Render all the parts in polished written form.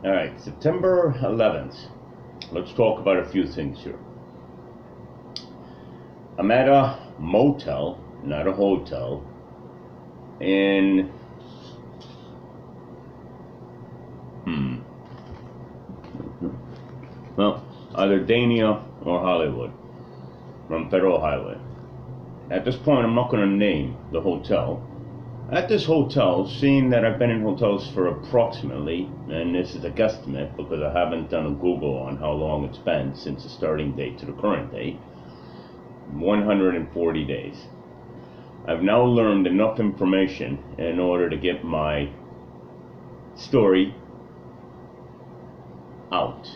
Alright, September 11th. Let's talk about a few things here. I'm at a motel, not a hotel, in either Dania or Hollywood, from Federal Highway. At this point, I'm not going to name the hotel. At this hotel, seeing that I've been in hotels for approximately, and this is a guesstimate because I haven't done a Google on how long it's been since the starting date to the current date, 140 days. I've now learned enough information in order to get my story out.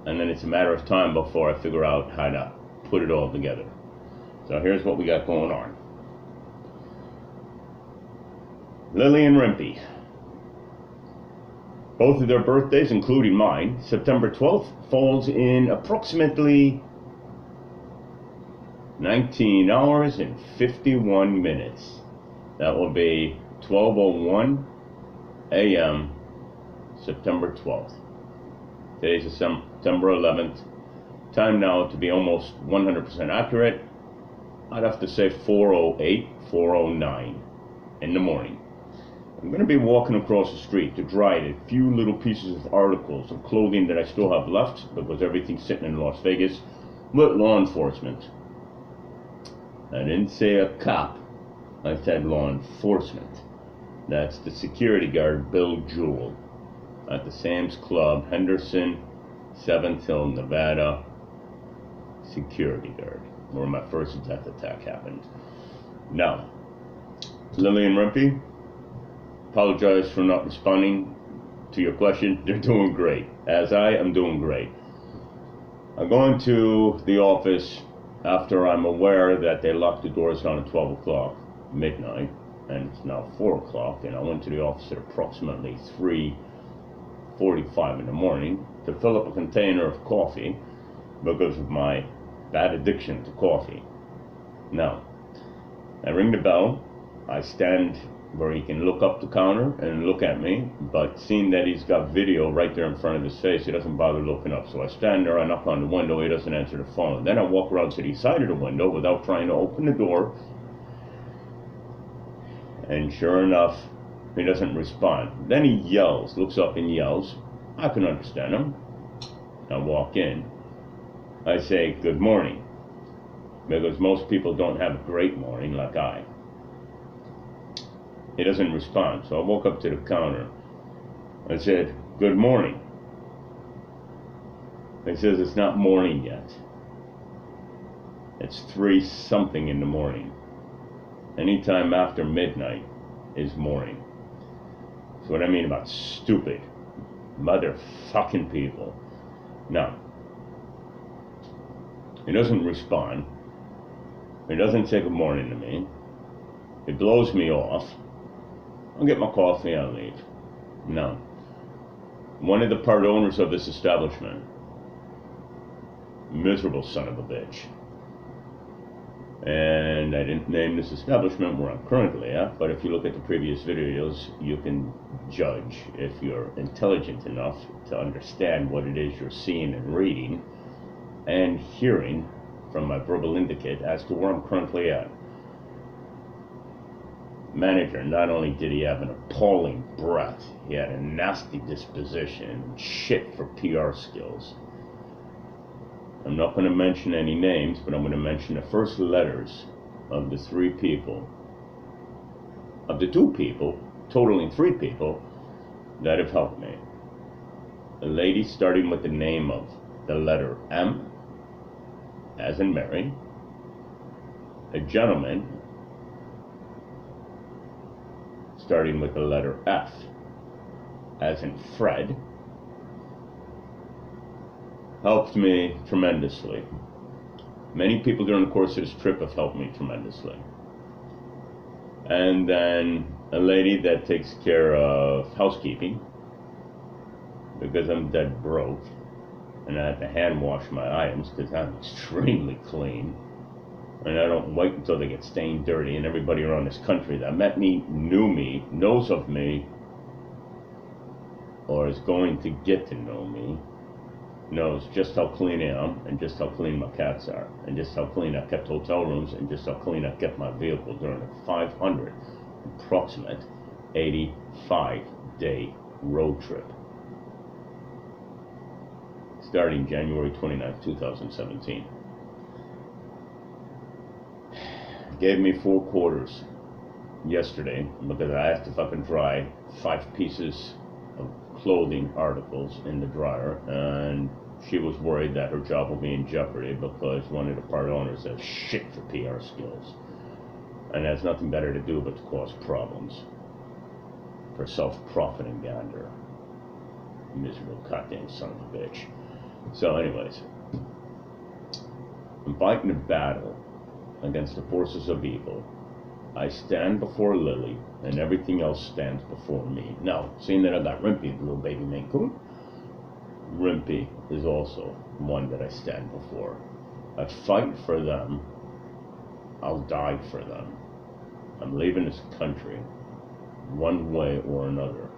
And then it's a matter of time before I figure out how to put it all together. So here's what we got going on. Lily and Rimpy. Both of their birthdays, including mine, September 12th, falls in approximately 19 hours and 51 minutes. That will be 12:01 a.m. September 12th. Today's September 11th. Time now to be almost 100% accurate. I'd have to say 4:08, 4:09 in the morning. I'm going to be walking across the street to dry a few little pieces of articles of clothing that I still have left because everything's sitting in Las Vegas with law enforcement. I didn't say a cop, I said law enforcement. That's the security guard Bill Jewell at the Sam's Club, Henderson, 7th Hill, Nevada. Security guard, where my first death attack happened. Now, Lily and Rimpy, apologize for not responding to your question. They're doing great, as I am doing great. I'm going to the office after I'm aware that they locked the doors down at 12 o'clock midnight, and it's now 4 o'clock, and I went to the office at approximately 3:45 in the morning to fill up a container of coffee because of my bad addiction to coffee. Now, I ring the bell. I stand where he can look up the counter and look at me, but seeing that he's got video right there in front of his face, he doesn't bother looking up. So I stand there, I knock on the window, he doesn't answer the phone. Then I walk around to the side of the window without trying to open the door, and sure enough, he doesn't respond. Then he yells, looks up and yells. I can understand him. I walk in. I say, good morning, because most people don't have a great morning like I. He doesn't respond, so I walk up to the counter. I said, good morning. He says, it's not morning yet. It's 3-something in the morning. Anytime after midnight is morning. That's what I mean about stupid motherfucking people. Now, he doesn't respond. He doesn't say good morning to me. He blows me off. I'll get my coffee and I'll leave. No. One of the part owners of this establishment, miserable son of a bitch. And I didn't name this establishment where I'm currently at, but if you look at the previous videos, you can judge if you're intelligent enough to understand what it is you're seeing and reading and hearing from my verbal indicate as to where I'm currently at. Manager, not only did he have an appalling breath, he had a nasty disposition, shit for PR skills. I'm not going to mention any names, but I'm going to mention the first letters of the 3 people, of the 2 people, totaling 3 people, that have helped me. A lady starting with the name of the letter M, as in Mary. A gentleman starting with the letter F, as in Fred, helped me tremendously. Many people during the course of this trip have helped me tremendously. And then a lady that takes care of housekeeping, because I'm dead broke, and I have to hand wash my items because I'm extremely clean. And I don't wait until they get stained dirty, and everybody around this country that met me, knew me, knows of me, or is going to get to know me, knows just how clean I am, and just how clean my cats are, and just how clean I kept hotel rooms, and just how clean I kept my vehicle during a 500 approximate 85-day road trip starting January 29th, 2017. Gave me 4 quarters yesterday because I have to fucking dry 5 pieces of clothing articles in the dryer, and she was worried that her job will be in jeopardy because one of the part owners has shit for PR skills and has nothing better to do but to cause problems for self-profiting gander. Miserable goddamn son of a bitch. So anyways, I'm fighting a battle against the forces of evil. I stand before Lily, and everything else stands before me. Now, seeing that I got Rimpy, the little baby Maine Coon, Rimpy is also one that I stand before. I fight for them. I'll die for them. I'm leaving this country one way or another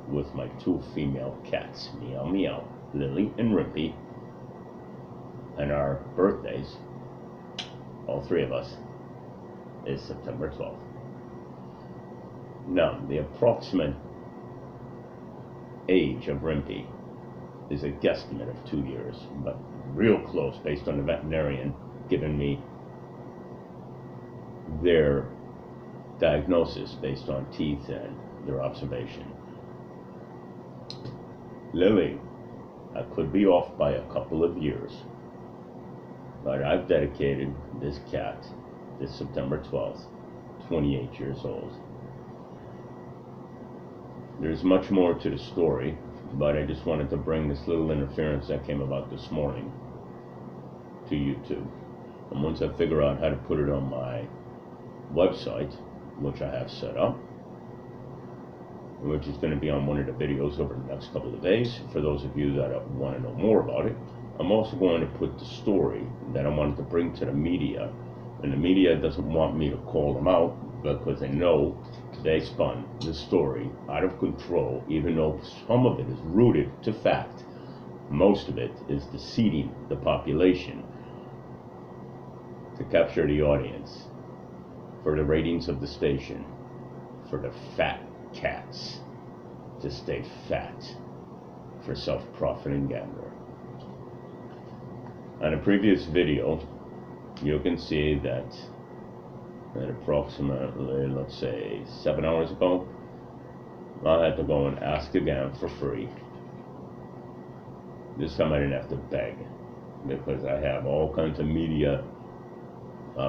with my 2 female cats, Meow Meow, Lily and Rimpy, and our birthdays, all 3 of us, is September 12th. Now, the approximate age of Rimpy is a guesstimate of 2 years, but real close based on the veterinarian giving me their diagnosis based on teeth and their observation. Lily, I could be off by a couple of years, but I've dedicated this cat this September 12th, 28 years old. There's much more to the story, but I just wanted to bring this little interference that came about this morning to YouTube. And once I figure out how to put it on my website, which I have set up, which is going to be on one of the videos over the next couple of days, for those of you that want to know more about it, I'm also going to put the story that I wanted to bring to the media. And the media doesn't want me to call them out because they know they spun the story out of control, even though some of it is rooted to fact. Most of it is deceiving the population to capture the audience, for the ratings of the station, for the fat cats to stay fat, for self-profiting gambler. On a previous video, you can see that at approximately, let's say, 7 hours ago, I had to go and ask again for free. This time I didn't have to beg, because I have all kinds of media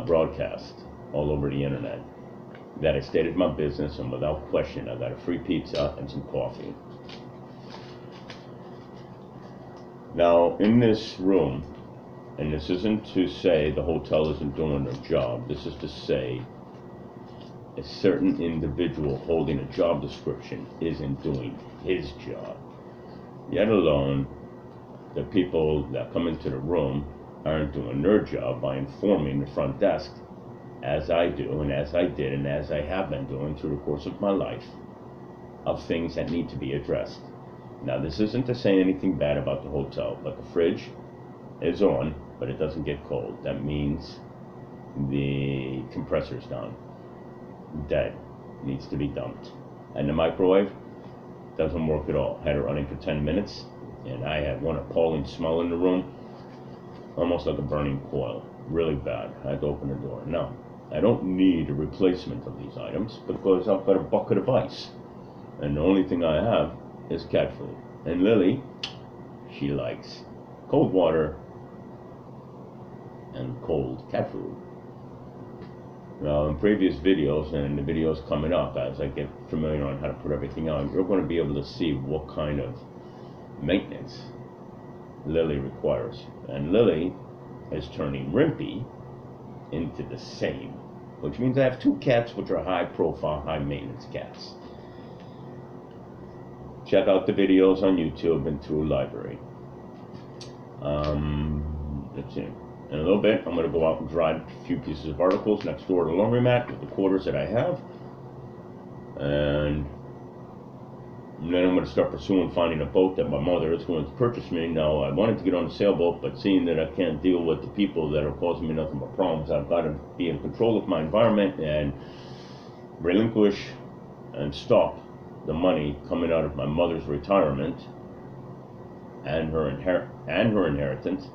broadcasts all over the internet that I stated my business, and without question I got a free pizza and some coffee. Now, in this room, and this isn't to say the hotel isn't doing their job, this is to say a certain individual holding a job description isn't doing his job. Yet alone, the people that come into the room aren't doing their job by informing the front desk, as I do, and as I did, and as I have been doing through the course of my life, of things that need to be addressed. Now, this isn't to say anything bad about the hotel, but the fridge is on, but it doesn't get cold. That means the compressor's down. Dead. Needs to be dumped. And the microwave doesn't work at all. Had it running for 10 minutes, and I had one appalling smell in the room, almost like a burning coil. Really bad. I had to open the door. Now, I don't need a replacement of these items because I've got a bucket of ice. And the only thing I have is cat food. And Lily, she likes cold water and cold cat food. Now, in previous videos and the videos coming up, as I get familiar on how to put everything on, you're going to be able to see what kind of maintenance Lily requires. And Lily is turning Rimpy into the same, which means I have 2 cats which are high profile, high maintenance cats. Check out the videos on YouTube and through library. That's it. In a little bit, I'm going to go out and dry a few pieces of articles next door to the laundromat with the quarters that I have. And And then I'm going to start pursuing finding a boat that my mother is going to purchase me. Now, I wanted to get on a sailboat, but seeing that I can't deal with the people that are causing me nothing but problems, I've got to be in control of my environment and relinquish and stop the money coming out of my mother's retirement and her inheritance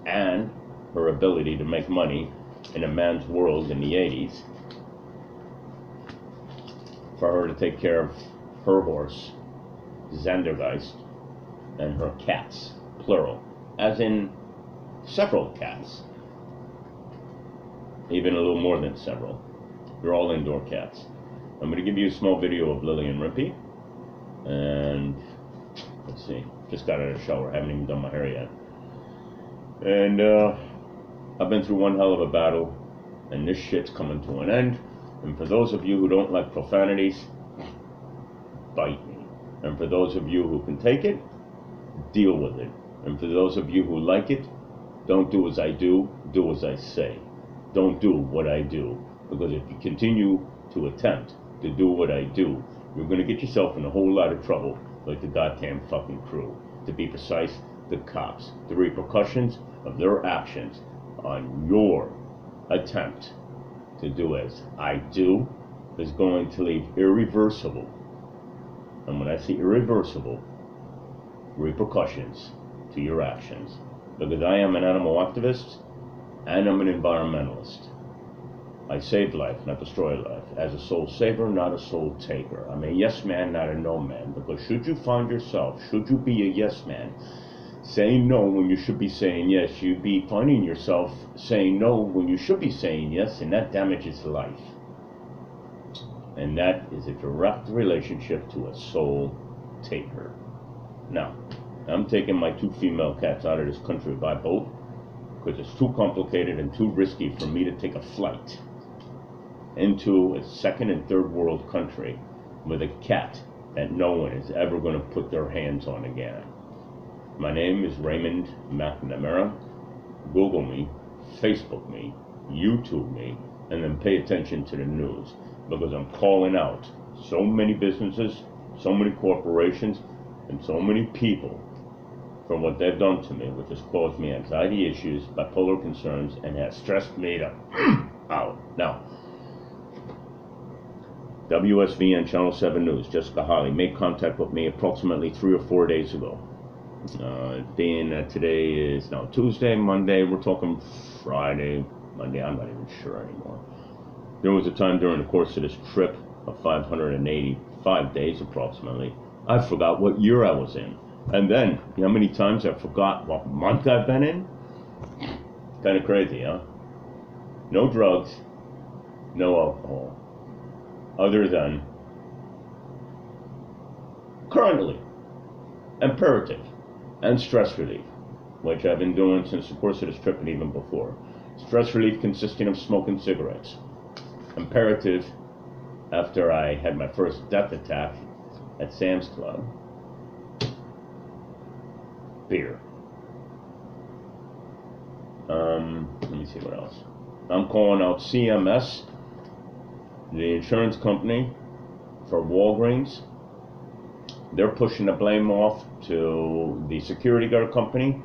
and her ability to make money in a man's world in the 80s for her to take care of her horse, Zandergeist, and her cats, plural, as in several cats, even a little more than several. They're all indoor cats. I'm going to give you a small video of Lily and Rimpy, and let's see, just got out of the shower, haven't even done my hair yet, and I've been through one hell of a battle, and this shit's coming to an end. And for those of you who don't like profanities, bite me. And for those of you who can take it, deal with it. And for those of you who like it, don't do as I do, do as I say. Don't do what I do. Because if you continue to attempt to do what I do, you're going to get yourself in a whole lot of trouble, like the goddamn fucking crew. To be precise, the cops. The repercussions of their actions on your attempt to do as I do is going to leave irreversible, and when I say irreversible, repercussions to your actions. Because I am an animal activist and I'm an environmentalist. I save life, not destroy life. As a soul saver, not a soul taker. I'm a yes man, not a no man. Because should you find yourself, should you be a yes man, saying no when you should be saying yes, you'd be finding yourself saying no when you should be saying yes, and that damages life. And that is a direct relationship to a soul taker. Now, I'm taking my 2 female cats out of this country by boat because it's too complicated and too risky for me to take a flight into a second and third world country with a cat that no one is ever going to put their hands on again. My name is Raymond McNamara. Google me, Facebook me, YouTube me, and then pay attention to the news, because I'm calling out so many businesses, so many corporations, and so many people for what they've done to me, which has caused me anxiety issues, bipolar concerns, and has stressed me out. Now, WSVN Channel 7 News, Jessica Holly made contact with me approximately 3 or 4 days ago. Being that today is now Tuesday, Monday, we're talking Friday, Monday, I'm not even sure anymore. There was a time during the course of this trip of 585 days approximately, I forgot what year I was in. And then, you know how many times I forgot what month I've been in? Kind of crazy, huh? No drugs, no alcohol, other than currently imperative and stress relief, which I've been doing since the course of this trip and even before. Stress relief consisting of smoking cigarettes. Imperative after I had my first death attack at Sam's Club. Beer. Let me see what else. I'm calling out CMS, the insurance company, for Walgreens. They're pushing the blame off to the security guard company.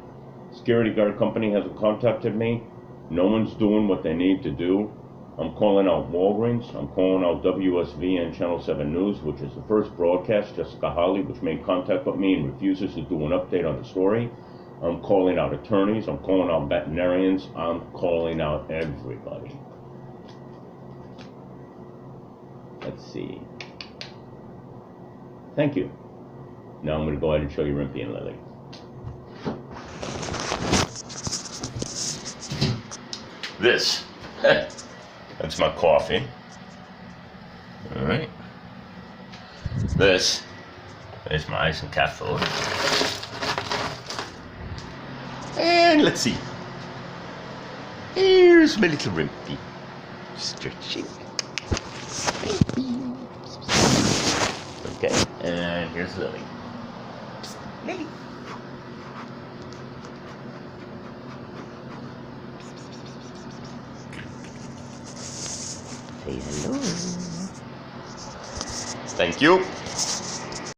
Security guard company hasn't contacted me. No one's doing what they need to do. I'm calling out Walgreens. I'm calling out WSVN Channel 7 News, which is the first broadcast, Jessica Holly, which made contact with me and refuses to do an update on the story. I'm calling out attorneys. I'm calling out veterinarians. I'm calling out everybody. Let's see. Thank you. Now I'm going to go ahead and show you Rimpy and Lily. This, that's my coffee. All right. This is my ice and cat food. And let's see. Here's my little Rimpy. Stretching. Okay, and here's Lily. Lily. Say hello. Thank you.